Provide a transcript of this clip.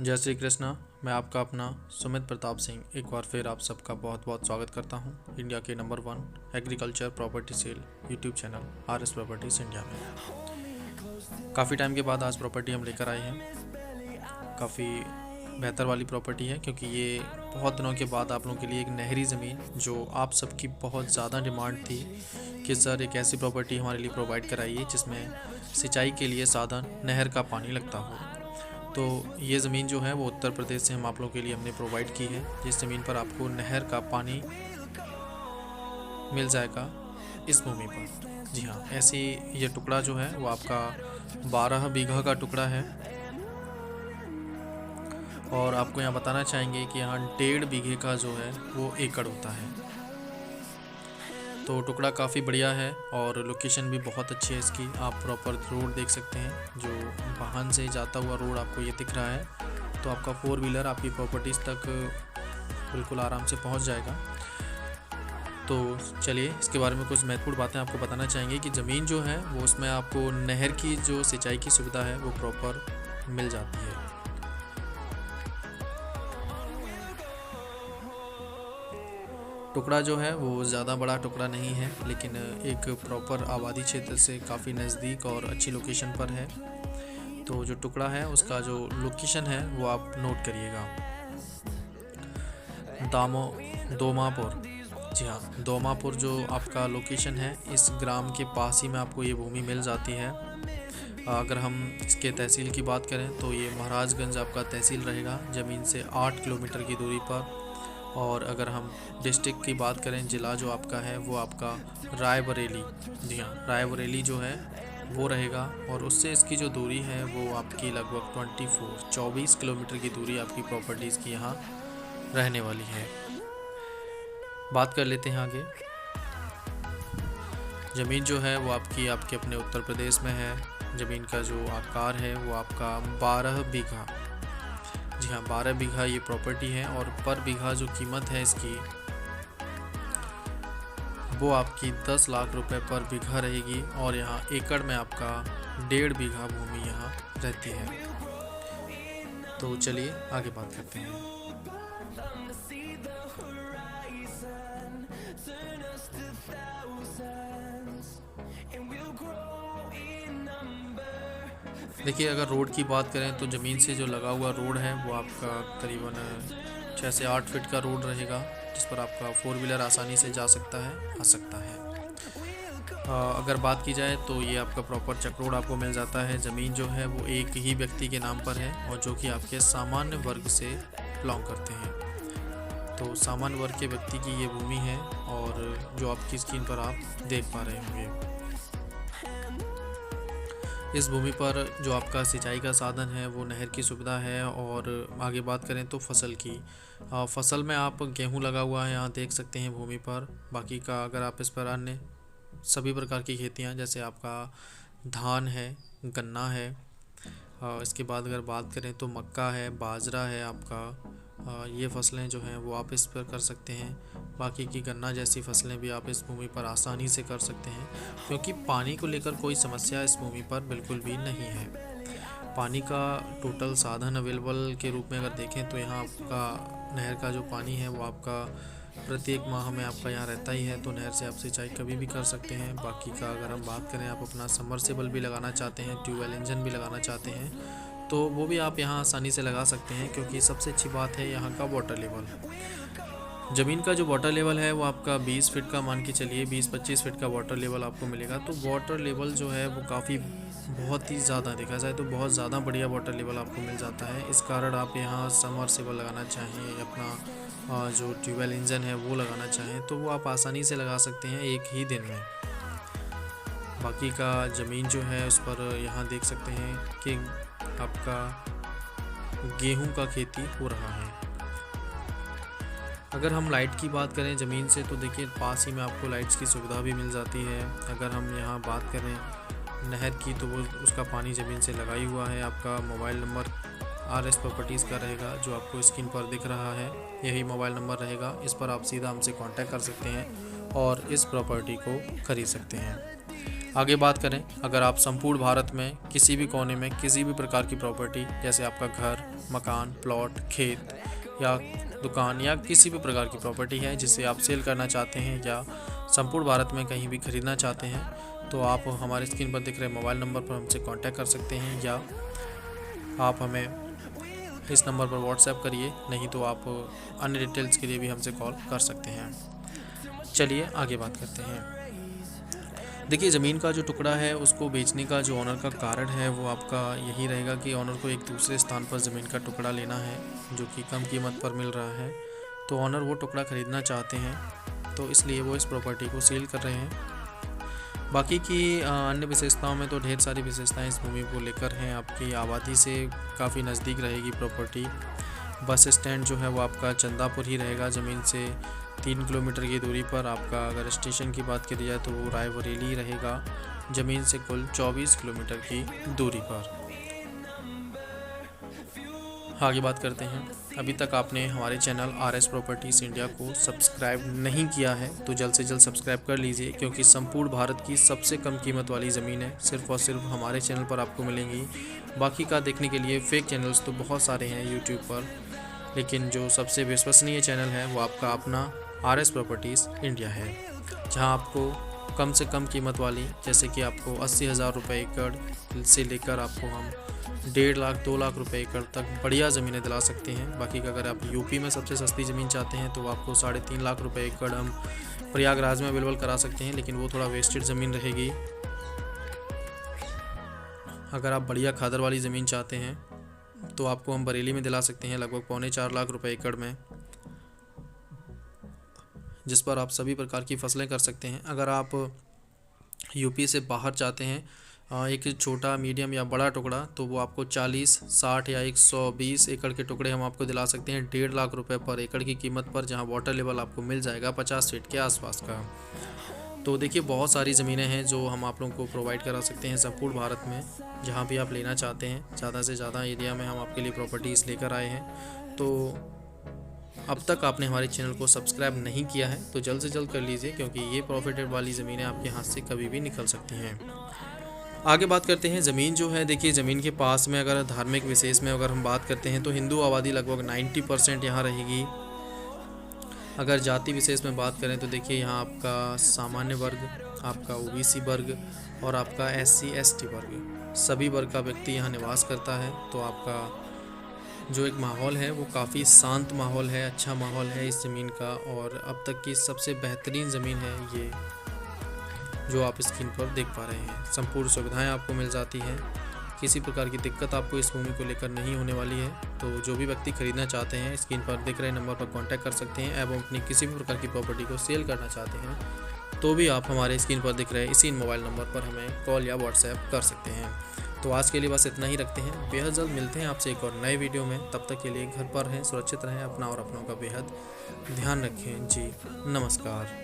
जय श्री कृष्णा। मैं आपका अपना सुमित प्रताप सिंह एक बार फिर आप सबका बहुत बहुत स्वागत करता हूं इंडिया के number 1 agriculture property sale YouTube channel R S properties India में। काफ़ी टाइम के बाद आज प्रॉपर्टी हम लेकर आए हैं। काफ़ी बेहतर वाली प्रॉपर्टी है क्योंकि ये बहुत दिनों के बाद आप लोगों के लिए एक नहरी ज़मीन, जो आप सबकी बहुत ज़्यादा डिमांड थी कि सर एक ऐसी प्रॉपर्टी हमारे लिए प्रोवाइड कराइए जिसमें सिंचाई के लिए साधन नहर का पानी लगता हो। तो ये ज़मीन जो है वो उत्तर प्रदेश से हम आप लोगों के लिए हमने प्रोवाइड की है। जिस ज़मीन पर आपको नहर का पानी मिल जाएगा इस भूमि पर। जी हाँ, ऐसी ये टुकड़ा जो है वो आपका 12 बीघा का टुकड़ा है। और आपको यहाँ बताना चाहेंगे कि यहाँ 1.5 बीघे का जो है वो एकड़ होता है। तो टुकड़ा काफ़ी बढ़िया है और लोकेशन भी बहुत अच्छी है इसकी। आप प्रॉपर रोड देख सकते हैं, जो वाहन से जाता हुआ रोड आपको ये दिख रहा है। तो आपका 4 व्हीलर आपकी प्रॉपर्टीज़ तक बिल्कुल आराम से पहुंच जाएगा। तो चलिए इसके बारे में कुछ महत्वपूर्ण बातें आपको बताना चाहेंगे कि ज़मीन जो है वो उसमें आपको नहर की जो सिंचाई की सुविधा है वो प्रॉपर मिल जाती है। टुकड़ा जो है वो ज़्यादा बड़ा टुकड़ा नहीं है, लेकिन एक प्रॉपर आबादी क्षेत्र से काफ़ी नज़दीक और अच्छी लोकेशन पर है। तो जो टुकड़ा है उसका जो लोकेशन है वो आप नोट करिएगा, दोमापुर। जी हाँ, दोमापुर जो आपका लोकेशन है, इस ग्राम के पास ही में आपको ये भूमि मिल जाती है। अगर हम इसके तहसील की बात करें तो ये महाराजगंज आपका तहसील रहेगा, ज़मीन से 8 किलोमीटर की दूरी पर। और अगर हम डिस्ट्रिक्ट की बात करें, ज़िला जो आपका है वो आपका रायबरेली। जी हाँ, रायबरेली जो है वो रहेगा। और उससे इसकी जो दूरी है वो आपकी लगभग 24 किलोमीटर की दूरी आपकी प्रॉपर्टीज़ की यहाँ रहने वाली है। बात कर लेते हैं आगे। ज़मीन जो है वो आपके अपने उत्तर प्रदेश में है। ज़मीन का जो आकार है वो आपका 12 बीघा। जी हाँ, 12 बीघा ये प्रॉपर्टी है। और पर बीघा जो कीमत है इसकी वो आपकी 10 लाख रुपए पर बीघा रहेगी। और यहाँ एकड़ में आपका 1.5 बीघा भूमि यहाँ रहती है। तो चलिए आगे बात करते हैं। देखिए, अगर रोड की बात करें तो ज़मीन से जो लगा हुआ रोड है वो आपका करीबन 6 से 8 फीट का रोड रहेगा, जिस पर आपका 4 व्हीलर आसानी से जा सकता है, आ सकता है। अगर बात की जाए तो ये आपका प्रॉपर चक रोड आपको मिल जाता है। ज़मीन जो है वो एक ही व्यक्ति के नाम पर है और जो कि आपके सामान्य वर्ग से बिलोंग करते हैं। तो सामान्य वर्ग के व्यक्ति की ये भूमि है और जो आपकी स्क्रीन पर आप देख पा रहे होंगे। इस भूमि पर जो आपका सिंचाई का साधन है वो नहर की सुविधा है। और आगे बात करें तो फसल की, फसल में आप गेहूं लगा हुआ है यहाँ देख सकते हैं भूमि पर। बाकी का अगर आप इस पर अन्य सभी प्रकार की खेतियाँ, जैसे आपका धान है, गन्ना है, इसके बाद अगर बात करें तो मक्का है, बाजरा है आपका, ये फसलें जो हैं वो आप इस पर कर सकते हैं। बाकी की गन्ना जैसी फसलें भी आप इस भूमि पर आसानी से कर सकते हैं, क्योंकि पानी को लेकर कोई समस्या इस भूमि पर बिल्कुल भी नहीं है। पानी का टोटल साधन अवेलेबल के रूप में अगर देखें तो यहाँ आपका नहर का जो पानी है वो आपका प्रत्येक माह में आपका यहाँ रहता ही है। तो नहर से आप सिंचाई कभी भी कर सकते हैं। बाकी का अगर हम बात करें, आप अपना सबमर्सिबल भी लगाना चाहते हैं, ट्यूबवेल इंजन भी लगाना चाहते हैं, तो वो भी आप यहाँ आसानी से लगा सकते हैं। क्योंकि सबसे अच्छी बात है यहाँ का वाटर लेवल। ज़मीन का जो वाटर लेवल है वो आपका 20 फीट का, मान के चलिए 20-25 फीट का वाटर लेवल आपको मिलेगा। तो वाटर लेवल जो है वो काफ़ी बहुत ही ज़्यादा, देखा जाए तो बहुत ज़्यादा बढ़िया वाटर लेवल आपको मिल जाता है। इस कारण आप यहाँ सबमर्सिबल लगाना चाहें, अपना जो ट्यूबवेल इंजन है वो लगाना चाहें, तो वो आप आसानी से लगा सकते हैं एक ही दिन में। बाकी का ज़मीन जो है उस पर यहाँ देख सकते हैं कि आपका गेहूं का खेती हो रहा है। अगर हम लाइट की बात करें ज़मीन से, तो देखिए पास ही में आपको लाइट्स की सुविधा भी मिल जाती है। अगर हम यहाँ बात करें नहर की, तो वो उसका पानी ज़मीन से लगा ही हुआ है। आपका मोबाइल नंबर RS प्रॉपर्टीज़ का रहेगा, जो आपको स्क्रीन पर दिख रहा है, यही मोबाइल नंबर रहेगा। इस पर आप सीधा हमसे कांटेक्ट कर सकते हैं और इस प्रॉपर्टी को खरीद सकते हैं। आगे बात करें, अगर आप संपूर्ण भारत में किसी भी कोने में किसी भी प्रकार की प्रॉपर्टी, जैसे आपका घर, मकान, प्लॉट, खेत या दुकान या किसी भी प्रकार की प्रॉपर्टी है जिसे आप सेल करना चाहते हैं या संपूर्ण भारत में कहीं भी खरीदना चाहते हैं, तो आप हमारे स्क्रीन पर दिख रहे मोबाइल नंबर पर हमसे कांटेक्ट कर सकते हैं, या आप हमें इस नंबर पर व्हाट्सएप करिए, नहीं तो आप अन्य डिटेल्स के लिए भी हमसे कॉल कर सकते हैं। चलिए आगे बात करते हैं। देखिए, ज़मीन का जो टुकड़ा है उसको बेचने का जो ऑनर का कारण है वो आपका यही रहेगा कि ऑनर को एक दूसरे स्थान पर ज़मीन का टुकड़ा लेना है जो कि कम कीमत पर मिल रहा है, तो ऑनर वो टुकड़ा ख़रीदना चाहते हैं, तो इसलिए वो इस प्रॉपर्टी को सेल कर रहे हैं। बाकी की अन्य विशेषताओं में तो ढेर सारी विशेषताएं इस भूमि को लेकर हैं। आपकी आबादी से काफ़ी नज़दीक रहेगी प्रॉपर्टी। बस स्टैंड जो है वो आपका चंदापुर ही रहेगा, ज़मीन से 3 किलोमीटर की दूरी पर। आपका अगर स्टेशन की बात करी जाए तो वो रायबरेली रहेगा, ज़मीन से कुल 24 किलोमीटर की दूरी पर। आगे बात करते हैं। अभी तक आपने हमारे चैनल RS प्रॉपर्टीज़ इंडिया को सब्सक्राइब नहीं किया है तो जल्द से जल्द सब्सक्राइब कर लीजिए, क्योंकि संपूर्ण भारत की सबसे कम कीमत वाली ज़मीन है सिर्फ़ और सिर्फ हमारे चैनल पर आपको मिलेंगी। बाकी का देखने के लिए फ़ेक चैनल्स तो बहुत सारे हैं यूट्यूब पर, लेकिन जो सबसे विश्वसनीय चैनल है वो आपका अपना RS प्रॉपर्टीज़ इंडिया है, जहां आपको कम से कम कीमत वाली, जैसे कि आपको 80,000 रुपये एकड़ से लेकर आपको हम 1.5 लाख 2 लाख रुपए एकड़ तक बढ़िया ज़मीनें दिला सकते हैं। बाकी का अगर आप यूपी में सबसे सस्ती ज़मीन चाहते हैं तो आपको 3.5 लाख रुपए एकड़ हम प्रयागराज में अवेलेबल करा सकते हैं, लेकिन वो थोड़ा वेस्टेड ज़मीन रहेगी। अगर आप बढ़िया खादर वाली ज़मीन चाहते हैं तो आपको हम बरेली में दिला सकते हैं लगभग 3.25 लाख रुपए एकड़ में, जिस पर आप सभी प्रकार की फसलें कर सकते हैं। अगर आप यूपी से बाहर चाहते हैं एक छोटा, मीडियम या बड़ा टुकड़ा, तो वो आपको 40, 60 या 120 एकड़ के टुकड़े हम आपको दिला सकते हैं 1.5 लाख रुपए पर एकड़ की कीमत पर, जहां वाटर लेवल आपको मिल जाएगा 50 फीट के आसपास का। तो देखिए, बहुत सारी ज़मीनें हैं जो हम आप लोगों को प्रोवाइड करा सकते हैं संपूर्ण भारत में, जहाँ भी आप लेना चाहते हैं। ज़्यादा से ज़्यादा एरिया में हम आपके लिए प्रॉपर्टीज़ लेकर आए हैं। तो अब तक आपने हमारे चैनल को सब्सक्राइब नहीं किया है तो जल्द से जल्द कर लीजिए, क्योंकि ये प्रॉफिटेड वाली ज़मीनें आपके हाथ से कभी भी निकल सकती हैं। आगे बात करते हैं। ज़मीन जो है, देखिए, ज़मीन के पास में अगर धार्मिक विशेष में अगर हम बात करते हैं तो हिंदू आबादी लगभग 90% यहाँ रहेगी। अगर जाति विशेष में बात करें तो देखिए, यहाँ आपका सामान्य वर्ग, आपका OBC वर्ग और आपका SC ST वर्ग, सभी वर्ग का व्यक्ति यहाँ निवास करता है। तो आपका जो एक माहौल है वो काफ़ी शांत माहौल है, अच्छा माहौल है इस ज़मीन का, और अब तक की सबसे बेहतरीन ज़मीन है ये जो आप स्क्रीन पर देख पा रहे हैं। संपूर्ण सुविधाएं आपको मिल जाती हैं, किसी प्रकार की दिक्कत आपको इस भूमि को लेकर नहीं होने वाली है। तो जो भी व्यक्ति खरीदना चाहते हैं स्क्रीन पर दिख रहे नंबर पर कांटेक्ट कर सकते हैं, एवं अपनी किसी भी प्रकार की प्रॉपर्टी को सेल करना चाहते हैं तो भी आप हमारे स्क्रीन पर दिख रहे इसी मोबाइल नंबर पर हमें कॉल या व्हाट्सएप कर सकते हैं। तो आज के लिए बस इतना ही रखते हैं। बेहद जल्द मिलते हैं आपसे एक और नए वीडियो में। तब तक के लिए घर पर रहें, सुरक्षित रहें, अपना और अपनों का बेहद ध्यान रखें। जी नमस्कार।